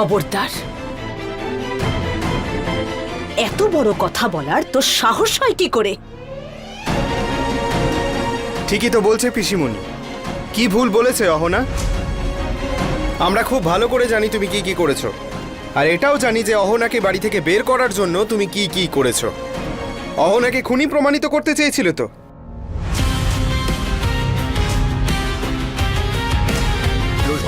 খবরদার, এত বড় কথা বলার তোর সাহস হয় কি করে? ঠিকই তো বলছে পিসিমণি। কি ভুল বলেছে অহনা? আমরা খুব ভালো করে জানি তুমি কি কি করেছো, আর এটাও জানি যে অহনাকে বাড়ি থেকে বের করার জন্য তুমি কি কি করেছো। অহনাকে খুনি প্রমাণিত করতে চেয়েছিলে তো।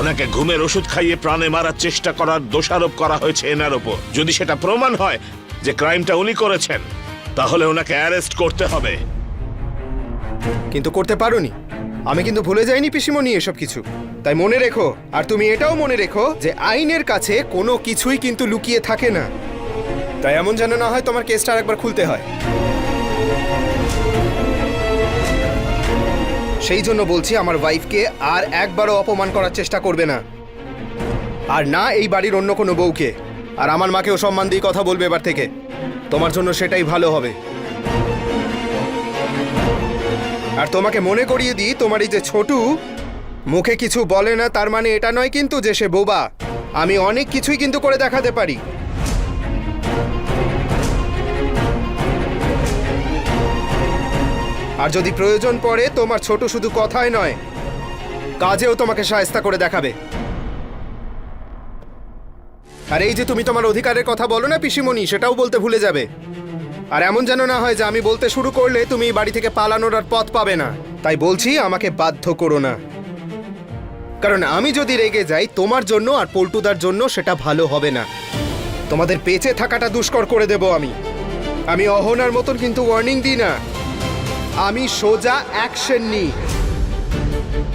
ওনাকে ঘুমের ওষুধ খাইয়ে প্রাণে মারার চেষ্টা করার দোষারোপ করা হয়েছে এনার ওপর। যদি সেটা প্রমাণ হয় যে ক্রাইমটা উনি করেছেন, তাহলে ওনাকে অ্যারেস্ট করতে হবে। কিন্তু করতে পারোনি। আমি কিন্তু ভুলে যাইনি পিসিমণি এসব কিছু, তাই মনে রেখো। আর তুমি এটাও মনে রেখো যে আইনের কাছে কোনো কিছুই কিন্তু লুকিয়ে থাকে না। তাই এমন যেন না হয় তোমার কেসটা আরেকবার খুলতে হয়। সেই জন্য বলছি, আমার ওয়াইফকে আর একবারও অপমান করার চেষ্টা করবে না, আর না এই বাড়ির অন্য কোনো বউকে। আর আমার মাকেও সম্মান দিয়ে কথা বলবে এবার থেকে। তোমার জন্য সেটাই ভালো হবে। আর তোমাকে মনে করিয়ে দিই, তোমার এই যে ছোটু মুখে কিছু বলে না, তার মানে এটা নয় কিন্তু যে সে বোবা। আমি অনেক কিছুই কিন্তু করে দেখাতে পারি। আর যদি প্রয়োজন পড়ে, তোমার ছোট শুধু কথায় নয়, কাজেও তোমাকে শায়েস্তা করে দেখাবে। আর এই যে তুমি তোমার অধিকারের কথা বলো না পিসিমণি, সেটাও বলতে ভুলে যাবে। আর এমন যেন না হয় যে আমি বলতে শুরু করলে তুমি বাড়ি থেকে পালানোর আর পথ পাবে না। তাই বলছি, আমাকে বাধ্য করো না, কারণ আমি যদি রেগে যাই তোমার জন্য আর পল্টুদার জন্য সেটা ভালো হবে না। তোমাদের বেঁচে থাকাটা দুষ্কর করে দেব আমি অহনার মতন কিন্তু ওয়ার্নিং দিই না, আমি সোজা অ্যাকশন নিই।